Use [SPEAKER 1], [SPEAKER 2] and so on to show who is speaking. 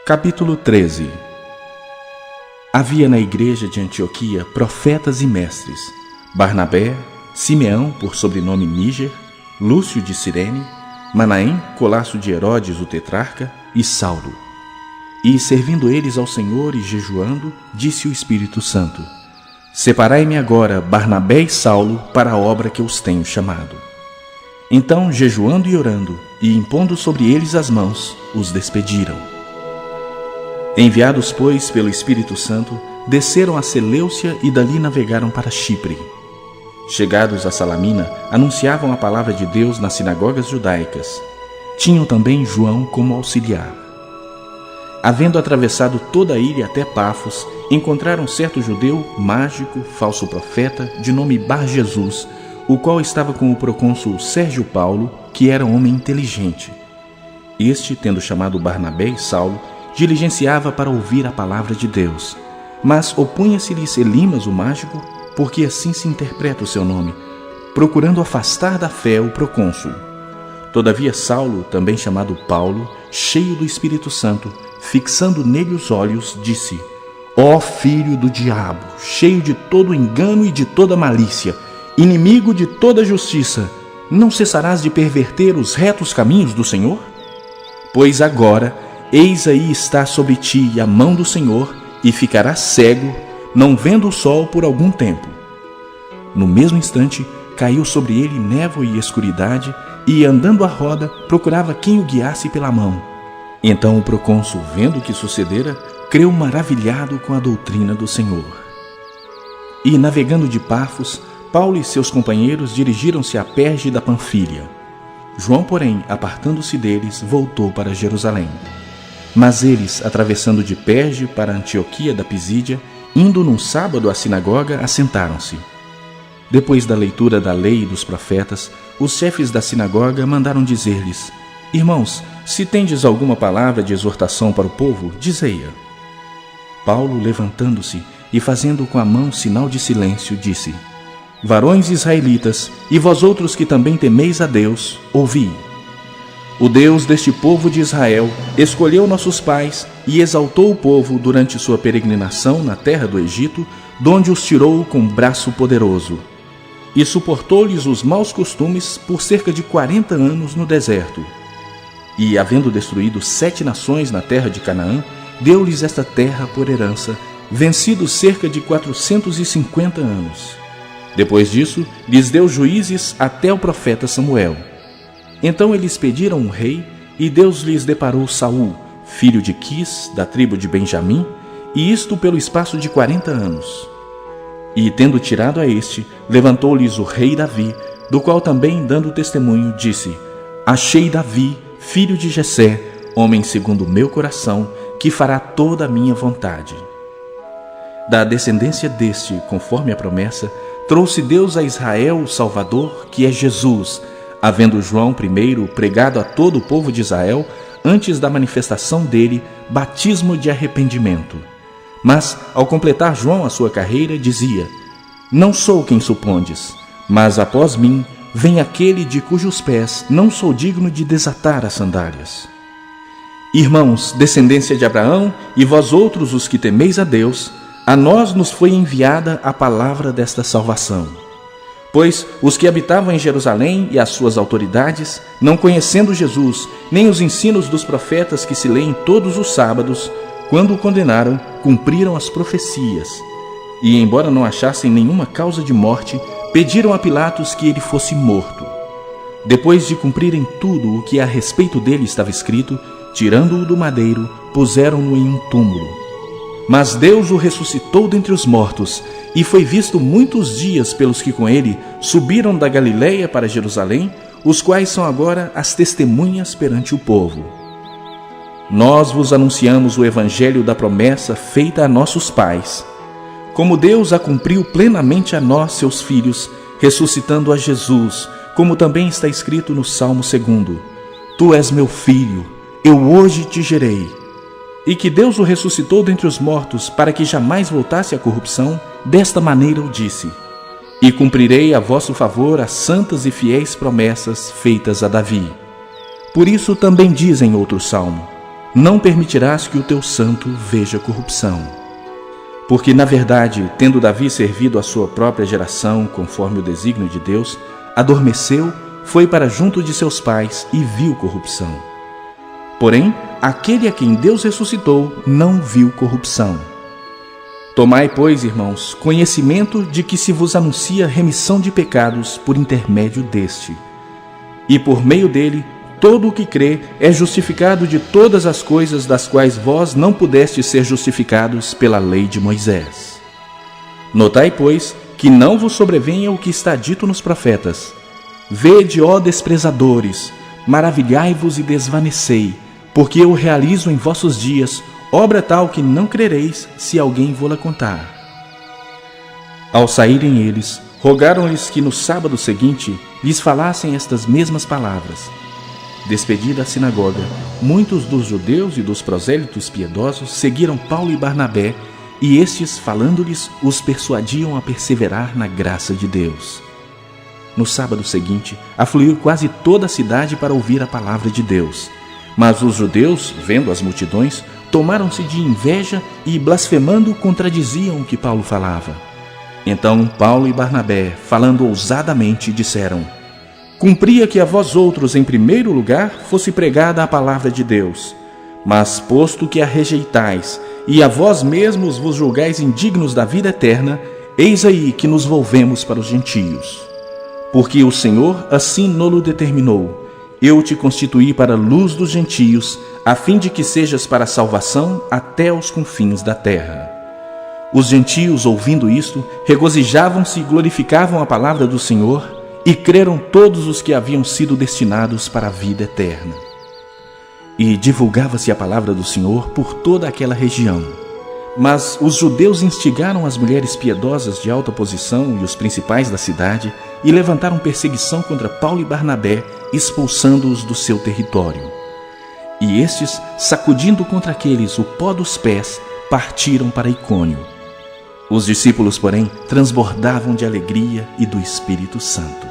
[SPEAKER 1] Capítulo 13. Havia na igreja de Antioquia profetas e mestres: Barnabé, Simeão, por sobrenome Níger, Lúcio de Cirene, Manaém, colasso de Herodes o tetrarca, e Saulo. E, servindo eles ao Senhor e jejuando, disse o Espírito Santo: Separai-me agora Barnabé e Saulo para a obra que os tenho chamado. Então, jejuando e orando, e impondo sobre eles as mãos, os despediram. Enviados, pois, pelo Espírito Santo, desceram a Seleucia e dali navegaram para Chipre. Chegados a Salamina, anunciavam a palavra de Deus nas sinagogas judaicas. Tinham também João como auxiliar. Havendo atravessado toda a ilha até Pafos, encontraram certo judeu, mágico, falso profeta, de nome Bar-Jesus, o qual estava com o procônsul Sérgio Paulo, que era homem inteligente. Este, tendo chamado Barnabé e Saulo, diligenciava para ouvir a palavra de Deus. Mas opunha-se-lhes Elimas, o mágico, porque assim se interpreta o seu nome, procurando afastar da fé o procônsul. Todavia Saulo, também chamado Paulo, cheio do Espírito Santo, fixando nele os olhos, disse: Ó filho do diabo, cheio de todo engano e de toda malícia, inimigo de toda justiça, não cessarás de perverter os retos caminhos do Senhor? Pois agora, eis aí está sobre ti a mão do Senhor, e ficarás cego, não vendo o sol por algum tempo. No mesmo instante, caiu sobre ele névoa e escuridade, e, andando à roda, procurava quem o guiasse pela mão. Então o procônsul, vendo o que sucedera, creu maravilhado com a doutrina do Senhor. E, navegando de Pafos, Paulo e seus companheiros dirigiram-se a Perge da Panfília. João, porém, apartando-se deles, voltou para Jerusalém. Mas eles, atravessando de Perge para Antioquia da Pisídia, indo num sábado à sinagoga, assentaram-se. Depois da leitura da lei e dos profetas, os chefes da sinagoga mandaram dizer-lhes: Irmãos, se tendes alguma palavra de exortação para o povo, dizei-a. Paulo, levantando-se e fazendo com a mão sinal de silêncio, disse: Varões israelitas, e vós outros que também temeis a Deus, ouvi. O Deus deste povo de Israel escolheu nossos pais e exaltou o povo durante sua peregrinação na terra do Egito, donde os tirou com braço poderoso. E suportou-lhes os maus costumes por cerca de 40 anos no deserto. E, havendo destruído 7 nações na terra de Canaã, deu-lhes esta terra por herança, vencidos cerca de 450 anos. Depois disso, lhes deu juízes até o profeta Samuel. Então eles pediram um rei, e Deus lhes deparou Saul, filho de Quis, da tribo de Benjamim, e isto pelo espaço de 40 anos. E, tendo tirado a este, levantou-lhes o rei Davi, do qual também, dando testemunho, disse: Achei Davi, filho de Jessé, homem segundo o meu coração, que fará toda a minha vontade. Da descendência deste, conforme a promessa, trouxe Deus a Israel o Salvador, que é Jesus, havendo João primeiro pregado a todo o povo de Israel, antes da manifestação dele, batismo de arrependimento. Mas, ao completar João a sua carreira, dizia: Não sou quem supondes, mas após mim vem aquele de cujos pés não sou digno de desatar as sandálias. Irmãos, descendência de Abraão, e vós outros os que temeis a Deus, a nós nos foi enviada a palavra desta salvação. Pois os que habitavam em Jerusalém e as suas autoridades, não conhecendo Jesus, nem os ensinos dos profetas que se leem todos os sábados, quando o condenaram, cumpriram as profecias. E, embora não achassem nenhuma causa de morte, pediram a Pilatos que ele fosse morto. Depois de cumprirem tudo o que a respeito dele estava escrito, tirando-o do madeiro, puseram-no em um túmulo. Mas Deus o ressuscitou dentre os mortos, e foi visto muitos dias pelos que com ele subiram da Galiléia para Jerusalém, os quais são agora as testemunhas perante o povo. Nós vos anunciamos o evangelho da promessa feita a nossos pais. Como Deus a cumpriu plenamente a nós, seus filhos, ressuscitando a Jesus, como também está escrito no Salmo 2: Tu és meu filho, eu hoje te gerei. E que Deus o ressuscitou dentre os mortos, para que jamais voltasse à corrupção, desta maneira o disse: E cumprirei a vosso favor as santas e fiéis promessas feitas a Davi. Por isso também diz em outro salmo: não permitirás que o teu santo veja corrupção. Porque, na verdade, tendo Davi servido a sua própria geração, conforme o desígnio de Deus, adormeceu, foi para junto de seus pais e viu corrupção. Porém, aquele a quem Deus ressuscitou não viu corrupção. Tomai, pois, irmãos, conhecimento de que se vos anuncia remissão de pecados por intermédio deste. E por meio dele, todo o que crê é justificado de todas as coisas das quais vós não pudestes ser justificados pela lei de Moisés. Notai, pois, que não vos sobrevenha o que está dito nos profetas. Vede, ó desprezadores, maravilhai-vos e desvanecei, porque eu realizo em vossos dias obra tal que não crereis se alguém vô-la contar. Ao saírem eles, rogaram-lhes que no sábado seguinte lhes falassem estas mesmas palavras. Despedida a sinagoga, muitos dos judeus e dos prosélitos piedosos seguiram Paulo e Barnabé, e estes, falando-lhes, os persuadiam a perseverar na graça de Deus. No sábado seguinte, afluiu quase toda a cidade para ouvir a palavra de Deus. Mas os judeus, vendo as multidões, tomaram-se de inveja e, blasfemando, contradiziam o que Paulo falava. Então Paulo e Barnabé, falando ousadamente, disseram: Cumpria que a vós outros, em primeiro lugar, fosse pregada a palavra de Deus. Mas, posto que a rejeitais, e a vós mesmos vos julgais indignos da vida eterna, eis aí que nos volvemos para os gentios. Porque o Senhor assim nolo determinou: Eu te constituí para a luz dos gentios, a fim de que sejas para a salvação até aos confins da terra. Os gentios, ouvindo isto, regozijavam-se e glorificavam a palavra do Senhor, e creram todos os que haviam sido destinados para a vida eterna. E divulgava-se a palavra do Senhor por toda aquela região. Mas os judeus instigaram as mulheres piedosas de alta posição e os principais da cidade, e levantaram perseguição contra Paulo e Barnabé, expulsando-os do seu território. E estes, sacudindo contra aqueles o pó dos pés, partiram para Icônio. Os discípulos, porém, transbordavam de alegria e do Espírito Santo.